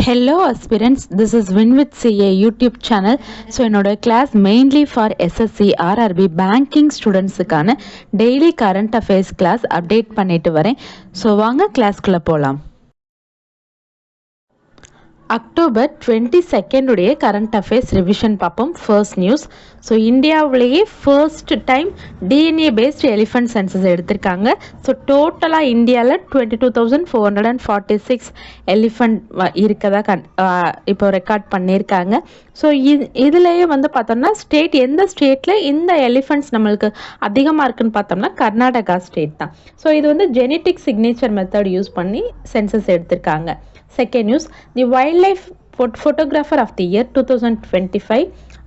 Hello aspirants, this is Win with CA YouTube channel. So என்னோட class mainly for SSC RRB banking studentsக்கான daily current affairs class update பண்ணிட்டு வரேன். So வாங்க classக்குள்ள போலாம். October 22 உடைய current affairs revision பார்ப்போம். First news. So இந்தியாவிலேயே first time DNA based elephant census எடுத்திருக்காங்க. So டோட்டலாக இந்தியாவில் 22,446 எலிஃபண்ட் இருக்கதா இப்போ ரெக்கார்ட் பண்ணியிருக்காங்க. ஸோ இதுலேயே வந்து பார்த்தோம்னா ஸ்டேட் எந்த ஸ்டேட்டில் இந்த எலிஃபண்ட்ஸ் நம்மளுக்கு அதிகமாக இருக்குன்னு பார்த்தோம்னா கர்நாடகா ஸ்டேட் தான். ஸோ இது வந்து ஜெனட்டிக் சிக்னேச்சர் மெத்தட் யூஸ் பண்ணி சென்சஸ் எடுத்திருக்காங்க. Second news, the wildlife photographer of the year 2025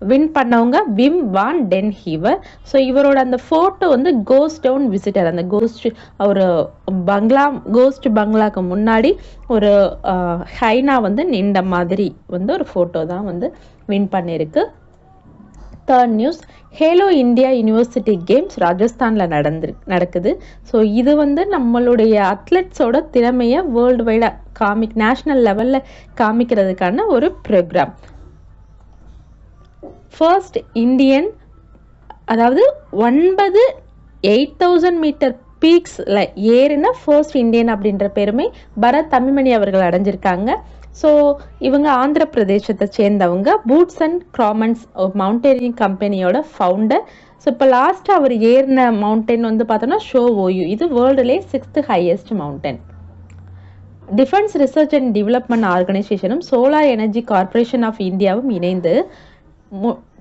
win பண்ணவங்க Wim Van Den Heever. So இவரோட அந்த ஃபோட்டோ வந்து கோஸ்ட் டவுன் விசிட்டர், அந்த கோஸ்ட் ஒரு பங்களாக்கு முன்னாடி ஒரு ஹைனா வந்து நின்ற மாதிரி வந்து ஒரு ஃபோட்டோ தான் வந்து வின் பண்ணியிருக்கு. Third news, Halo India university games ராஜஸ்தானில் நடக்குது. ஸோ இது வந்து நம்மளுடைய அத்லெட்ஸோட திறமையை வேர்ல்டு வைடாக நேஷ்னல் லெவலில் காமிக்கிறதுக்கான ஒரு ப்ரோக்ராம். ஃபர்ஸ்ட் இந்தியன், அதாவது 8,000 மீட்டர் பீக்ஸில் ஏறின ஃபர்ஸ்ட் இந்தியன் அப்படின்ற பெருமை பரத் அமிமணி அவர்கள் அடைஞ்சிருக்காங்க. ஸோ இவங்க ஆந்திர பிரதேசத்தை சேர்ந்தவங்க. பூட்ஸ் அண்ட் கிராமன்ஸ் மவுண்டனியரிங் கம்பெனியோட ஃபவுண்டர். ஸோ இப்போ லாஸ்ட்டாக அவர் ஏறின மவுண்டன் வந்து பார்த்தோம்னா ஷோ ஓயு. இது வேர்ல்டுலேயே 6th highest mountain. Defence research and development ஆர்கனைசேஷனும் சோலார் எனர்ஜி கார்பரேஷன் ஆஃப் இந்தியாவும் இணைந்து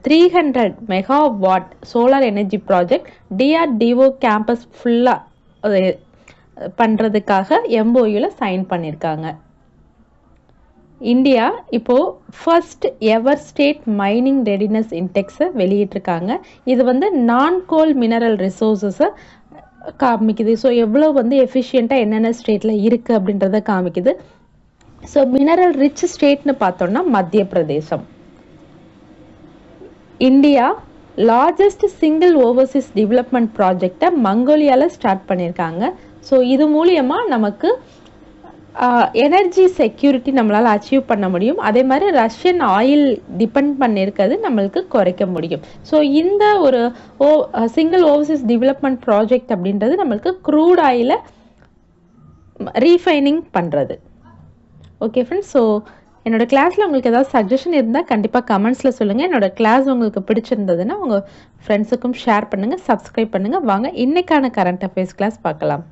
300 megawatt solar energy project DRDO campus ஃபுல்லாக பண்ணுறதுக்காக எம்ஓயூவில் சைன் பண்ணியிருக்காங்க. இந்தியா இப்போது first ever state mining readiness இன்டெக்ஸை வெளியிட்டிருக்காங்க. இது வந்து நான் கோல் மினரல் ரிசோர்ஸஸை காமிக்குது. ஸோ எவ்வளோ வந்து எஃபிஷியண்ட்டாக என்னென்ன ஸ்டேட்டில் இருக்குது அப்படின்றத காமிக்குது. ஸோ மினரல் ரிச் ஸ்டேட்னு பார்த்தோம்னா மத்திய பிரதேசம். India largest single Overseas development ப்ராஜெக்டை மங்கோலியாவில் ஸ்டார்ட் பண்ணியிருக்காங்க. ஸோ இது மூலியமாக நமக்கு எனர்ஜி செக்யூரிட்டி நம்மளால் அச்சீவ் பண்ண முடியும். அதே மாதிரி ரஷ்யன் ஆயில் டிபெண்ட் பண்ணியிருக்கிறது நம்மளுக்கு குறைக்க முடியும். ஸோ இந்த ஒரு சிங்கிள் ஓவர்சீஸ் டெவலப்மெண்ட் ப்ராஜெக்ட் அப்படின்றது நம்மளுக்கு க்ரூட் ஆயிலை ரீஃபைனிங் பண்ணுறது. ஓகே ஃப்ரெண்ட்ஸ், ஸோ என்னோட கிளாஸில் உங்களுக்கு ஏதாவது சஜஷன் இருந்தால் கண்டிப்பாக கமெண்ட்ஸில் சொல்லுங்கள். என்னோட கிளாஸ் உங்களுக்கு பிடிச்சிருந்ததுன்னா உங்கள் ஃப்ரெண்ட்ஸுக்கும் ஷேர் பண்ணுங்கள், சப்ஸ்கிரைப் பண்ணுங்கள். வாங்க இன்னைக்கான கரண்ட் அஃபேர்ஸ் கிளாஸ் பார்க்கலாம்.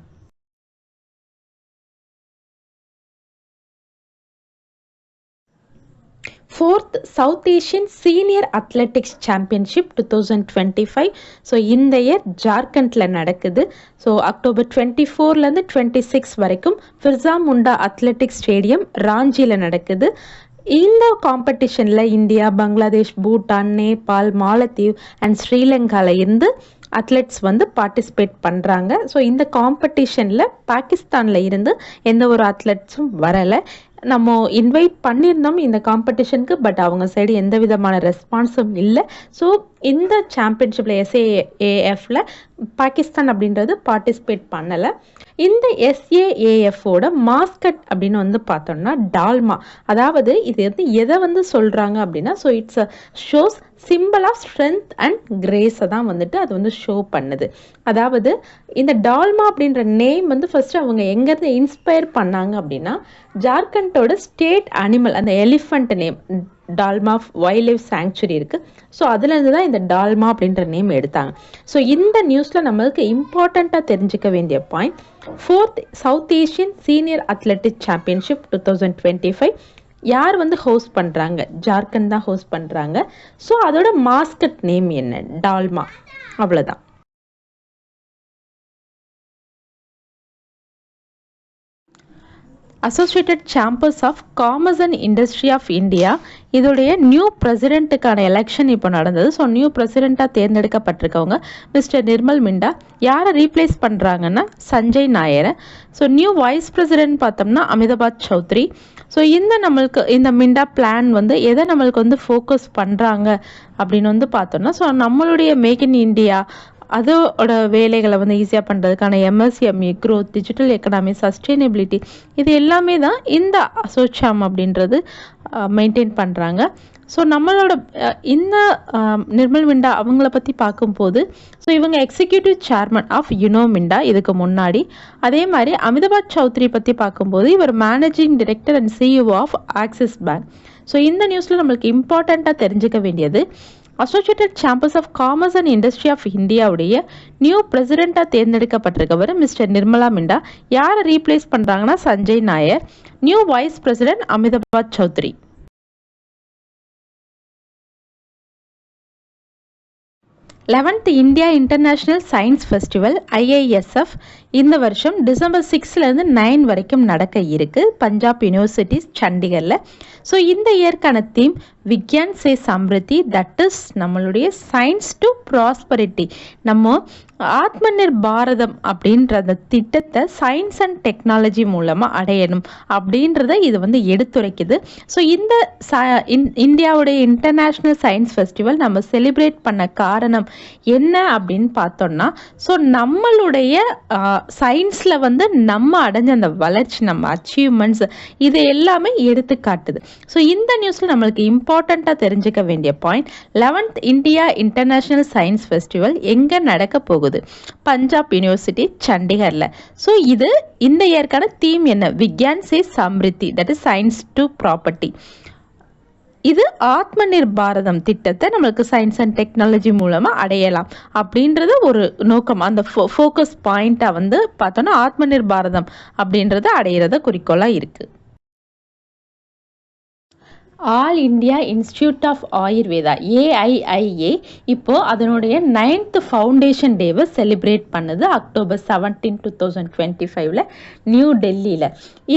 Fourth south Asian senior athletics championship 2025. So இந்த இயர் ஜார்க்கண்டில் நடக்குது. ஸோ அக்டோபர் 24 26 வரைக்கும் பிர்சா முண்டா அத்லெட்டிக்ஸ் ஸ்டேடியம் ராஞ்சியில் நடக்குது. இந்த காம்படிஷனில் இந்தியா, பங்களாதேஷ், பூட்டான், நேபாள், மாலத்தீவ் அண்ட் ஸ்ரீலங்காவில் இருந்து அத்லெட்ஸ் வந்து பார்ட்டிசிபேட் பண்ணுறாங்க. ஸோ இந்த காம்படிஷனில் பாகிஸ்தானில் இருந்து எந்த ஒரு அத்லெட்ஸும் வரலை. நம்ம இன்வைட் பண்ணியிருந்தோம் இந்த காம்படிஷனுக்கு, பட் அவங்க சைடு எந்த விதமான ரெஸ்பான்ஸும் இல்லை. ஸோ இந்த சாம்பியன்ஷிப்பில் SAAFல பாகிஸ்தான் அப்படின்றது பார்ட்டிசிபேட் பண்ணலை. இந்த SAAFோட மாஸ்கட் அப்படின்னு வந்து பார்த்தோம்னா டால்மா. அதாவது இது வந்து எதை வந்து சொல்கிறாங்க அப்படின்னா, so it's shows symbol of strength and கிரேஸை தான் வந்துட்டு அது வந்து ஷோ பண்ணுது. அதாவது இந்த டால்மா அப்படின்ற நேம் வந்து ஃபர்ஸ்ட் அவங்க எங்கேருந்து இன்ஸ்பயர் பண்ணாங்க அப்படின்னா, ஜார்க்கண்டோட ஸ்டேட் அனிமல் அந்த elephant name Dalma wild life sanctuary இருக்குது. ஸோ அதுலேருந்து தான் இந்த டால்மா அப்படின்ற நேம் எடுத்தாங்க. ஸோ இந்த நியூஸில் நம்மளுக்கு இம்பார்ட்டண்ட்டாக தெரிஞ்சுக்க வேண்டிய point, fourth south Asian senior athletic championship 2025 யார் வந்து ஹோஸ்ட் பண்ணுறாங்க? ஜார்க்கண்ட் தான் ஹோஸ்ட் பண்ணுறாங்க. ஸோ அதோட மாஸ்கட் நேம் என்ன? டால்மா. அவ்வளோதான். Associated chambers of commerce and industry of India இதோடைய நியூ பிரசிடென்ட்டுக்கான எலெக்ஷன் இப்போ நடந்தது. ஸோ நியூ பிரசிடெண்ட்டாக தேர்ந்தெடுக்கப்பட்டிருக்கவங்க மிஸ்டர் நிர்மல் மிண்டா. யாரை ரீப்ளேஸ் பண்ணுறாங்கன்னா சஞ்சய் நாயரை. ஸோ நியூ வைஸ் பிரசிடென்ட் பார்த்தோம்னா அமிதாபாத் சௌத்ரி. ஸோ இந்த மிண்டா பிளான் வந்து எதை நம்மளுக்கு வந்து ஃபோக்கஸ் பண்ணுறாங்க அப்படின்னு வந்து பார்த்தோம்னா, ஸோ நம்மளுடைய மேக் இன் இந்தியா அதோட வேலைகளை வந்து ஈஸியாக பண்ணுறதுக்கான MSME, growth, digital economy, sustainability இது எல்லாமே தான் இந்த அசோச்சாம் அப்படின்றது மெயின்டைன் பண்ணுறாங்க. ஸோ நம்மளோட இந்த நிர்மல் மிண்டா அவங்கள பற்றி பார்க்கும்போது, ஸோ இவங்க executive chairman of Uno Minda இதுக்கு முன்னாடி. அதே மாதிரி அமிதாப் சௌத்ரி பற்றி பார்க்கும்போது இவர் managing director and CEO of Axis Bank. So இந்த நியூஸில் நம்மளுக்கு இம்பார்ட்டண்ட்டாக தெரிஞ்சுக்க வேண்டியது, associated chambers of commerce and industry of இந்தியாவுடைய நியூ பிரசிடெண்ட்டாக தேர்ந்தெடுக்கப்பட்டிருக்கவர் மிஸ்டர் நிர்மலா மிண்டா. யாரை ரீப்ளேஸ் பண்ணுறாங்கன்னா Sanjay Nair. New vice president Amitabh Chaudhary. 11th India international science festival IISF இந்த வருஷம் டிசம்பர் 6லேருந்து 9 வரைக்கும் நடக்க இருக்கு பஞ்சாப் யூனிவர்சிட்டி சண்டிகரில். ஸோ இந்த இயற்கான theme Vigyan se Samriddhi, that is நம்மளுடைய சயின்ஸ் டு ப்ராஸ்பரிட்டி. நம்ம ஆத்ம நிர் பாரதம் அப்படின்ற அந்த திட்டத்தை சயின்ஸ் அண்ட் டெக்னாலஜி மூலமாக அடையணும் அப்படின்றத இது வந்து எடுத்துரைக்குது. ஸோ இந்த இந்தியாவுடைய இன்டர்நேஷ்னல் சயின்ஸ் ஃபெஸ்டிவல் நம்ம செலிப்ரேட் பண்ண காரணம் என்ன அப்படின்னு பார்த்தோம்னா, ஸோ நம்மளுடைய சயின்ஸில் வந்து நம்ம அடைஞ்ச அந்த வளர்ச்சி, நம்ம அச்சீவ்மெண்ட்ஸ் இது எல்லாமே எடுத்து காட்டுது. ஸோ இந்த நியூஸில் நம்மளுக்கு இம்பார்ட்டண்ட்டாக தெரிஞ்சுக்க வேண்டிய point, 11th India international science festival எங்கே நடக்க போகுது? பஞ்சாப் யூனிவர்சிட்டி சண்டிகரில். ஸோ இது இந்த இயற்கான தீம் என்ன? Vigyan se Samriddhi, that is science to property. இது ஆத்ம நிர் பாரதம் திட்டத்தை நம்மளுக்கு சயின்ஸ் அண்ட் டெக்னாலஜி மூலமாக அடையலாம் அப்படின்றது ஒரு நோக்கம். அந்த ஃபோக்கஸ் பாயிண்ட்டாக வந்து பார்த்தோன்னா ஆத்ம நிர் பாரதம் அப்படின்றத அடையிறத குறிக்கோளாக இருக்குது. All India institute of Ayurveda AIIA இப்போது அதனுடைய 9th ஃபவுண்டேஷன் டேவை செலிப்ரேட் பண்ணுது அக்டோபர் 17, 2025 நியூ டெல்லியில்.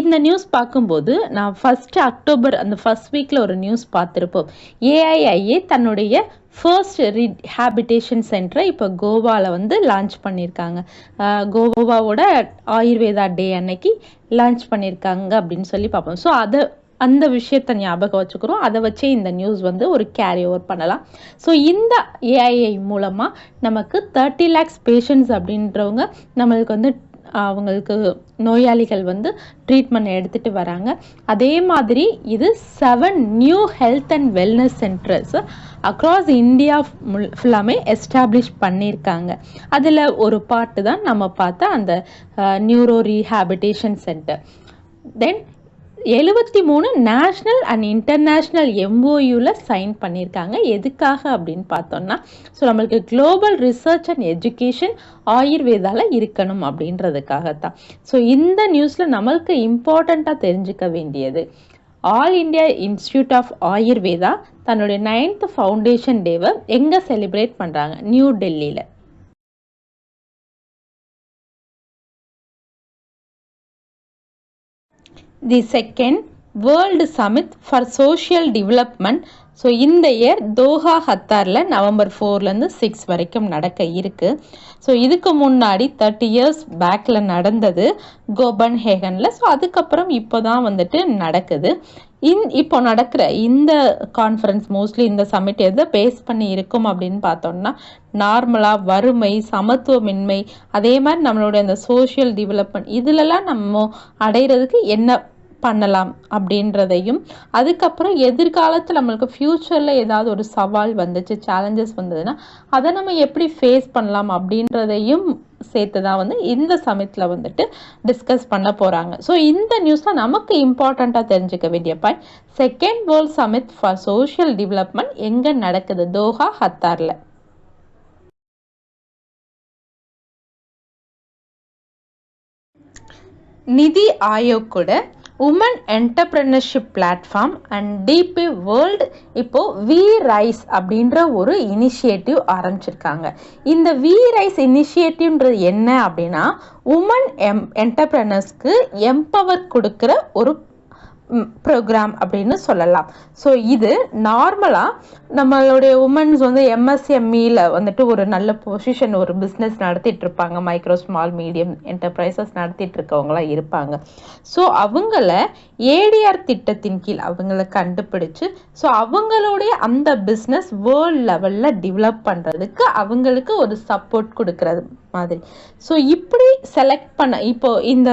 இந்த நியூஸ் பார்க்கும்போது நான் ஃபஸ்ட்டு அக்டோபர் அந்த ஃபஸ்ட் வீக்கில் ஒரு நியூஸ் பார்த்துருப்போம். AIIA தன்னுடைய ஃபர்ஸ்ட் ரீஹாபிட்டேஷன் சென்டரை இப்போ கோவாவில் வந்து லான்ச் பண்ணியிருக்காங்க. கோவாவோட ஆயுர்வேதா டே அன்னைக்கு லான்ச் பண்ணியிருக்காங்க அப்படின்னு சொல்லி பார்ப்போம். ஸோ அந்த விஷயத்தை ஞாபகம் வச்சுக்கிறோம். அதை வச்சே இந்த நியூஸ் வந்து ஒரு கேரி ஓவர் பண்ணலாம். ஸோ இந்த AII மூலமாக நமக்கு 30 lakhs பேஷண்ட்ஸ் அப்படின்றவங்க நம்மளுக்கு வந்து அவங்களுக்கு நோயாளிகள் வந்து ட்ரீட்மெண்ட் எடுத்துகிட்டு வராங்க. அதே மாதிரி இது 7 new health and wellness centres across India ஃபுல்லாமே எஸ்டாப்ளிஷ் பண்ணியிருக்காங்க. அதில் ஒரு பார்ட்டு தான் நம்ம பார்த்த அந்த neuro rehabilitation centre. Then 73 national and international MOUவில் சைன் பண்ணியிருக்காங்க. எதுக்காக அப்படின்னு பார்த்தோம்னா, ஸோ நம்மளுக்கு குளோபல் ரிசர்ச் அண்ட் எஜுகேஷன் ஆயுர்வேதாவில் இருக்கணும் அப்படின்றதுக்காகத்தான். ஸோ இந்த நியூஸில் நம்மளுக்கு இம்பார்ட்டண்ட்டாக தெரிஞ்சுக்க வேண்டியது, all India institute of Ayurveda தன்னுடைய 9th ஃபவுண்டேஷன் டேவை எங்கே செலிப்ரேட் பண்ணுறாங்க? நியூ டெல்லியில். The second world summit for social development. So இந்த இயர் தோஹா கத்தாரில் நவம்பர் 4லேருந்து 6 வரைக்கும் நடக்க இருக்குது. ஸோ இதுக்கு முன்னாடி 30 years பேக்கில் நடந்தது கோபன்ஹேகனில். ஸோ அதுக்கப்புறம் இப்போ தான் வந்துட்டு நடக்குது. இப்போ நடக்கிற இந்த கான்ஃபரன்ஸ் மோஸ்ட்லி இந்த சமிட் எதை பேஸ் பண்ணி இருக்கும் அப்படின்னு பார்த்தோம்னா, நார்மலாக வறுமை, சமத்துவமின்மை, அதே மாதிரி நம்மளுடைய அந்த சோஷியல் டெவலப்மெண்ட் இதிலெல்லாம் நம்ம அடைகிறதுக்கு என்ன பண்ணலாம் அப்படின்றதையும், அதுக்கப்புறம் எதிர்காலத்தில் நம்மளுக்கு ஃப்யூச்சரில் ஏதாவது ஒரு சவால் வந்துச்சு, சேலஞ்சஸ் வந்ததுன்னா அதை நம்ம எப்படி ஃபேஸ் பண்ணலாம் அப்படின்றதையும் சேர்த்து தான் வந்து இந்த சமிட்டில் வந்துட்டு டிஸ்கஸ் பண்ண போகிறாங்க. ஸோ இந்த நியூஸில் நமக்கு இம்பார்ட்டண்ட்டாக தெரிஞ்சுக்க வேண்டிய point, second world summit for social development எங்கே நடக்குது? தோஹா கத்தாரில். நிதி ஆயோக் கூட women entrepreneurship platform and DP World இப்போது வி ரைஸ் அப்படின்ற ஒரு இனிஷியேட்டிவ் ஆரம்பிச்சிருக்காங்க. இந்த வி ரைஸ் இனிஷியேட்டிவ்ன்றது என்ன அப்படின்னா, உமன் என்டர்பிரினர்ஸ்க்கு எம்பவர் கொடுக்குற ஒரு ப்ரோக்ராம் அப்படின்னு சொல்லலாம். ஸோ இது நார்மலாக நம்மளுடைய உமன்ஸ் வந்து MSMEயில் வந்துட்டு ஒரு நல்ல பொசிஷன், ஒரு பிஸ்னஸ் நடத்திட்டு இருப்பாங்க, மைக்ரோ ஸ்மால் மீடியம் என்டர்பிரைசஸ் நடத்திட்டு இருக்கவங்களாம் இருப்பாங்க. ஸோ அவங்கள ஏடிஆர் திட்டத்தின் கீழ் அவங்கள கண்டுபிடிச்சு ஸோ அவங்களுடைய அந்த பிஸ்னஸ் வேர்ல்ட் லெவலில் டெவலப் பண்ணுறதுக்கு அவங்களுக்கு ஒரு சப்போர்ட் கொடுக்கறது மாதிரி. ஸோ இப்படி செலக்ட் பண்ண இப்போ இந்த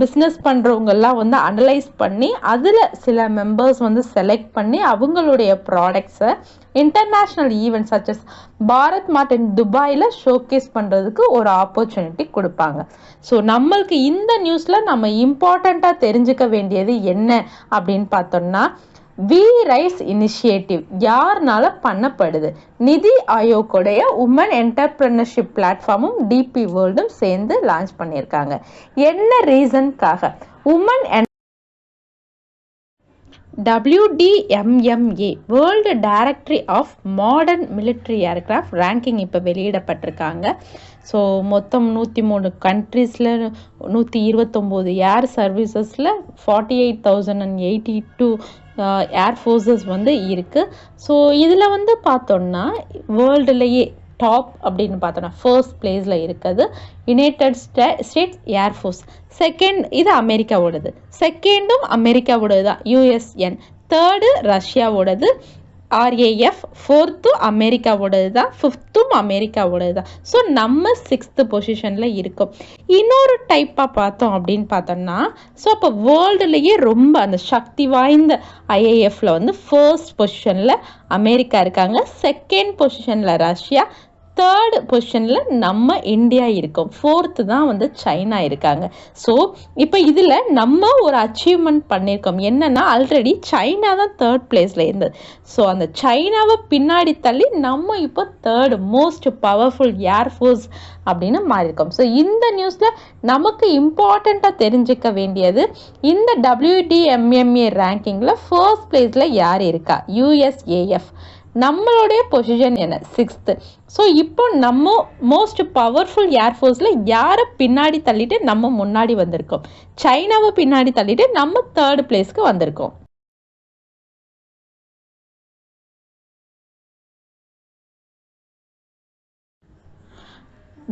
பிஸ்னஸ் பண்ணுறவங்கெல்லாம் வந்து அனலைஸ் பண்ணி அதில் சில மெம்பர்ஸ் வந்து செலக்ட் பண்ணி அவங்களுடைய ப்ராடக்ட்ஸை இன்டர்நேஷ்னல் ஈவெண்ட்ஸ் சச்சஸ் பாரத் மார்ட் இன் துபாயில் ஷோகேஸ் பண்ணுறதுக்கு ஒரு ஆப்பர்ச்சுனிட்டி கொடுப்பாங்க. ஸோ நம்மளுக்கு இந்த நியூஸில் நம்ம இம்பார்ட்டண்ட்டாக தெரிஞ்சுக்க வேண்டியது என்ன அப்படின்னு பார்த்தோம்னா, வி ரைஸ் இனிஷியேட்டிவ் யாருனால பண்ணப்படுது? நிதி ஆயோக்குடைய உமன் என்டர்பிரினர்ஷிப் பிளாட்ஃபார்மும் டிபி வேர்ல்டும் சேர்ந்து லான்ச் பண்ணியிருக்காங்க. என்ன ரீசன்காக? Woman WDMMA world directory of modern military aircraft ranking இப்போ வெளியிடப்பட்டிருக்காங்க. ஸோ மொத்தம் 103 கண்ட்ரீஸில் 129 ஏர் சர்வீசஸில் 48,082 ஏர்ஃபோர்ஸஸ் வந்து இருக்குது. ஸோ இதில் வந்து பார்த்தோன்னா வேர்ல்டுலேயே டாப் அப்படின்னு பார்த்தோன்னா ஃபர்ஸ்ட் பிளேஸில் இருக்குது யுனைடெட் ஸ்டேட்ஸ் ஏர்ஃபோர்ஸ். செகண்ட் இது அமெரிக்காவோடது, செகண்டும் அமெரிக்காவோடது தான் யூஎஸ்என், தேர்டு ரஷ்யாவோடது RAF, ஃபோர்த்து அமெரிக்காவோடது தான், ஃபிஃப்த்தும் அமெரிக்காவோடது தான். ஸோ நம்ம 6th பொசிஷனில் இருக்கோம். இன்னொரு டைப்பாக பார்த்தோம் அப்படின்னு பார்த்தோம்னா, ஸோ அப்போ வேர்ல்டுலேயே ரொம்ப அந்த சக்தி வாய்ந்த IAFல வந்து ஃபர்ஸ்ட் பொசிஷனில் அமெரிக்கா இருக்காங்க, செகண்ட் பொசிஷனில் ரஷ்யா, தேர்டு பொசிஷனில் நம்ம இந்தியா இருக்கோம், ஃபோர்த்து தான் வந்து சைனா இருக்காங்க. ஸோ இப்போ இதில் நம்ம ஒரு அச்சீவ்மெண்ட் பண்ணியிருக்கோம். என்னென்னா ஆல்ரெடி சைனா தான் தேர்ட் பிளேஸில் இருந்தது. ஸோ அந்த சைனாவை பின்னாடி தள்ளி நம்ம இப்போ தேர்டு மோஸ்ட் பவர்ஃபுல் ஏர்ஃபோர்ஸ் அப்படின்னு மாறியிருக்கோம். ஸோ இந்த நியூஸில் நமக்கு இம்பார்ட்டண்ட்டாக தெரிஞ்சுக்க வேண்டியது, இந்த WDMMA ரேங்கிங்கில் ஃபர்ஸ்ட் பிளேஸில் யார் இருக்கா? USAF. நம்மளுடைய பொசிஷன் என்ன? 6th. ஸோ இப்போ நம்ம மோஸ்ட் பவர்ஃபுல் ஏர்ஃபோர்ஸில் யாரை பின்னாடி தள்ளிட்டு நம்ம முன்னாடி வந்திருக்கோம்? சைனாவை பின்னாடி தள்ளிட்டு நம்ம தேர்ட் பிளேஸ்க்கு வந்திருக்கோம்.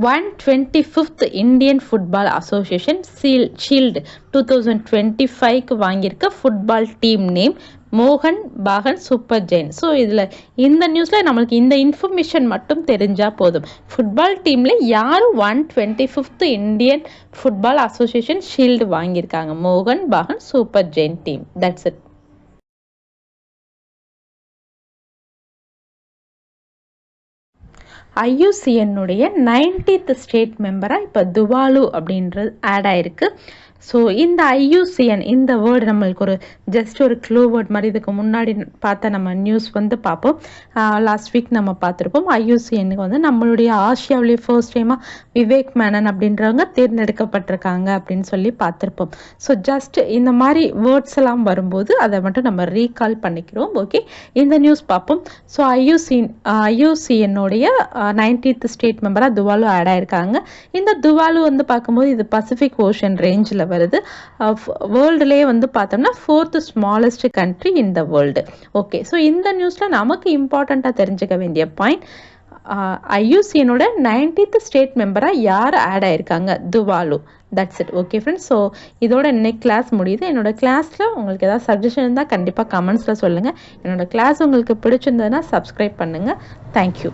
125th Indian football association shield 2025க்கு வாங்கியிருக்க ஃபுட்பால் டீம் நேம் மோகன் பாகன் சூப்பர் ஜெயின். ஸோ இதில் இந்த நியூஸில் நம்மளுக்கு இந்த இன்ஃபர்மேஷன் மட்டும் தெரிஞ்சால் போதும். ஃபுட்பால் டீமில் யாரும் 125th Indian football association shield வாங்கியிருக்காங்க? மோகன் Bagan super giant team. That's it. IUCN-உடைய 90th ஸ்டேட் மெம்பராக இப்போ துவாலு அப்படின்றது ஆட் ஆயிருக்கு. ஸோ இந்த IUCN இந்த வேர்டு நம்மளுக்கு ஒரு ஜஸ்ட் ஒரு க்ளூ வேர்ட் மாதிரி. இதுக்கு முன்னாடி பார்த்த நம்ம நியூஸ் வந்து பார்ப்போம். லாஸ்ட் வீக் நம்ம பார்த்துருப்போம். IUCN-க்கு வந்து நம்மளுடைய ஆசியாவிலேயே ஃபர்ஸ்ட் டைமாக விவேக் மேனன் அப்படின்றவங்க தேர்ந்தெடுக்கப்பட்டிருக்காங்க அப்படின்னு சொல்லி பார்த்துருப்போம். ஸோ ஜஸ்ட் இந்த மாதிரி வேர்ட்ஸ் எல்லாம் வரும்போது அதை மட்டும் நம்ம ரீகால் பண்ணிக்கிறோம். ஓகே, இந்த நியூஸ் பார்ப்போம். ஸோ IUCN-உடைய 90th ஸ்டேட் மெம்பராக துவாலு ஆட் ஆயிருக்காங்க. இந்த துவாலு வந்து பார்க்கும்போது இது பசிபிக் ஓஷன் ரேஞ்சில் வருது. வேர்ல்டுலேயே வந்து பார்த்தோம்னா 4th smallest country in the world. Okay, so இந்த நியூஸில் நமக்கு இம்பார்ட்டண்ட்டாக தெரிஞ்சுக்க வேண்டிய பாயிண்ட், IUCN-ஓட 90th ஸ்டேட் மெம்பராக யார் ஆட் ஆயிருக்காங்க? Tuvalu. That's it. Okay friends, so இதோட இன்னைக்கு கிளாஸ் முடியுது. என்னோட கிளாஸில் உங்களுக்கு ஏதாவது சஜஷன் இருந்தால் கண்டிப்பாக கமெண்ட்ஸில் சொல்லுங்கள். என்னோட கிளாஸ் உங்களுக்கு பிடிச்சிருந்ததுன்னா சப்ஸ்கிரைப் பண்ணுங்கள். தேங்க்யூ.